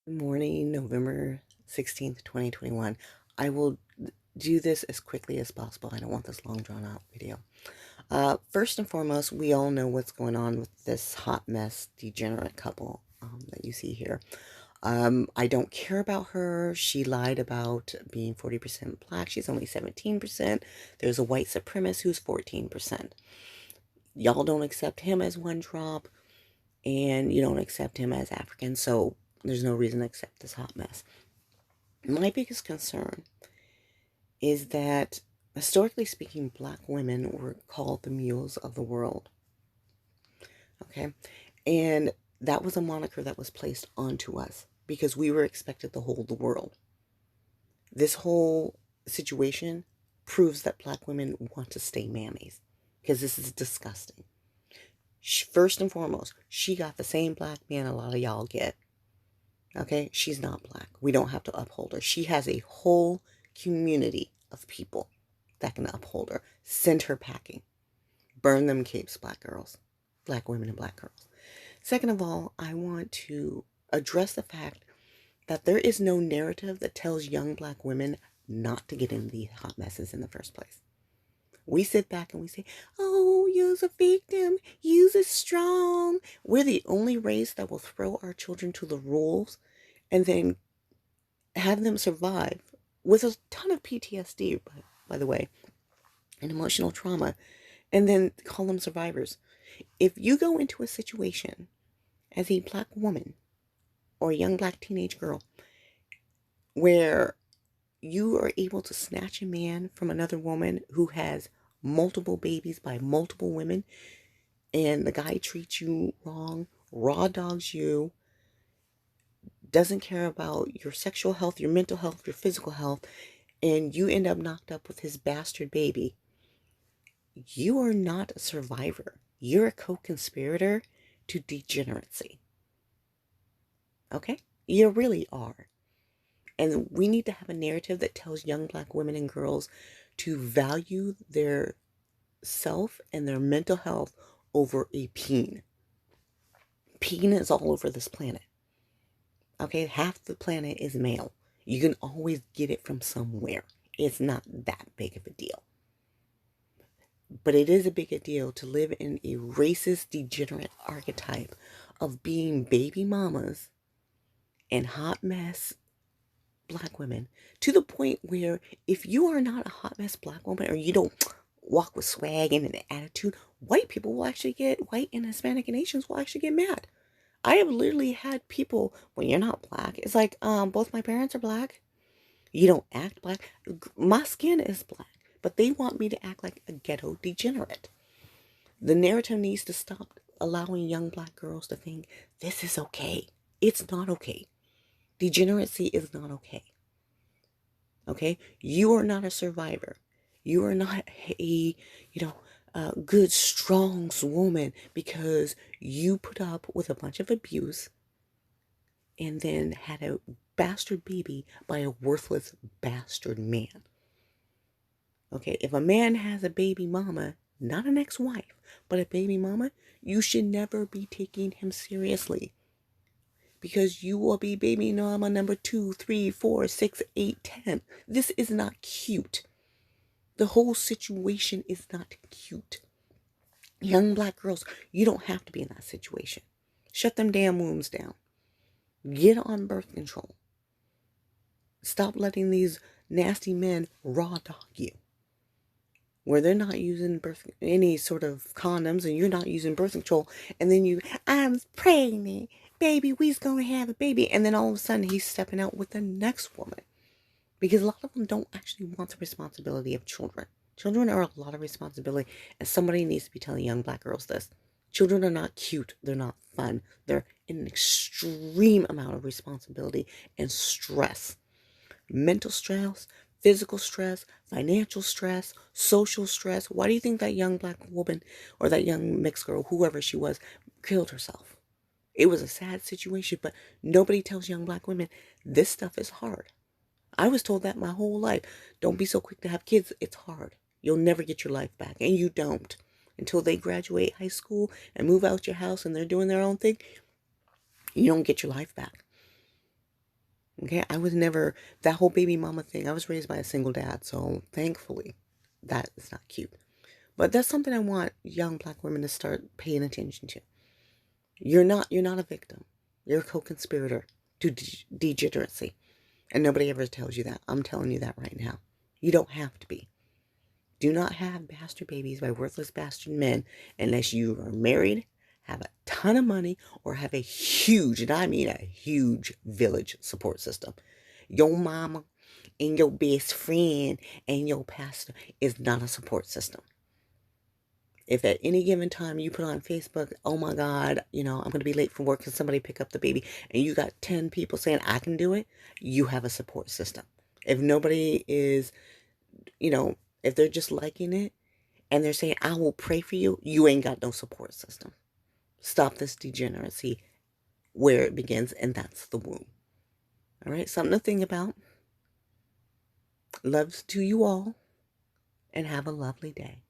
Good morning, November 16th, 2021. I will do this as quickly as possible. I don't want this long drawn out video. First and foremost, we all know what's going on with this hot mess degenerate couple that you see here. I don't care about her. She lied about being 40% black. She's only 17%. There's a white supremacist who's 14%. Y'all don't accept him as one drop, and you don't accept him as African, so there's no reason to accept this hot mess. My biggest concern is that, historically speaking, black women were called the mules of the world. Okay? And that was a moniker that was placed onto us because we were expected to hold the world. This whole situation proves that black women want to stay mammies because this is disgusting. First and foremost, she got the same black man a lot of y'all get. Okay? She's not black. We don't have to uphold her. She has a whole community of people that can uphold her. Send her packing. Burn them capes, black girls. Black women and black girls. Second of all, I want to address the fact that there is no narrative that tells young black women not to get into these hot messes in the first place. We sit back and we say, oh, you're a victim, you're strong. We're the only race that will throw our children to the wolves and then have them survive with a ton of PTSD, by the way, and emotional trauma, and then call them survivors. If you go into a situation as a black woman or a young black teenage girl where you are able to snatch a man from another woman who has multiple babies by multiple women, and the guy treats you wrong, raw dogs you, doesn't care about your sexual health, your mental health, your physical health, and you end up knocked up with his bastard baby, you are not a survivor. You're a co-conspirator to degeneracy. Okay? You really are. And we need to have a narrative that tells young black women and girls to value their self and their mental health over a peen. Peen is all over this planet. Okay? Half the planet is male. You can always get it from somewhere. It's not that big of a deal. But it is a big deal to live in a racist, degenerate archetype of being baby mamas and hot mess black women, to the point where if you are not a hot mess black woman or you don't walk with swag and an attitude, white people will actually get, white and Hispanic and Asians will actually get mad. I have literally had people, when you're not black, it's like, both my parents are black. You don't act black. My skin is black, but they want me to act like a ghetto degenerate. The narrative needs to stop allowing young black girls to think this is okay. It's not okay. Degeneracy is not okay. Okay? You are not a survivor. You are not a good, strong woman because you put up with a bunch of abuse and then had a bastard baby by a worthless bastard man. Okay? If a man has a baby mama, not an ex-wife, but a baby mama, you should never be taking him seriously. Because you will be baby mama number 2, 3, 4, 6, 8, 10. This is not cute. The whole situation is not cute. Young black girls, you don't have to be in that situation. Shut them damn wombs down. Get on birth control. Stop letting these nasty men raw dog you, where they're not using any sort of condoms and you're not using birth control, and then I'm pregnant, baby, we's gonna have a baby, and then all of a sudden he's stepping out with the next woman, because a lot of them don't actually want the responsibility of children. Children are a lot of responsibility, and somebody needs to be telling young black girls this. Children are not cute, they're not fun, they're an extreme amount of responsibility and stress. Mental stress, physical stress, financial stress, social stress. Why do you think that young black woman or that young mixed girl, whoever she was, killed herself? It was a sad situation, but nobody tells young black women this stuff is hard. I was told that my whole life. Don't be so quick to have kids. It's hard. You'll never get your life back, and you don't. Until they graduate high school and move out your house and they're doing their own thing, you don't get your life back. Okay, I was never, that whole baby mama thing, I was raised by a single dad, so thankfully that is not cute. But that's something I want young black women to start paying attention to. You're not a victim. You're a co-conspirator to degeneracy. And nobody ever tells you that. I'm telling you that right now. You don't have to be. Do not have bastard babies by worthless bastard men unless you are married, have a ton of money, or have a huge, and I mean a huge village support system. Your mama and your best friend and your pastor is not a support system. If at any given time you put on Facebook, oh my God, I'm going to be late for work, can somebody pick up the baby? And you got 10 people saying, I can do it, you have a support system. If nobody is, if they're just liking it and they're saying, I will pray for you, you ain't got no support system. Stop this degeneracy where it begins, and that's the womb. All right, something to think about. Loves to you all, and have a lovely day.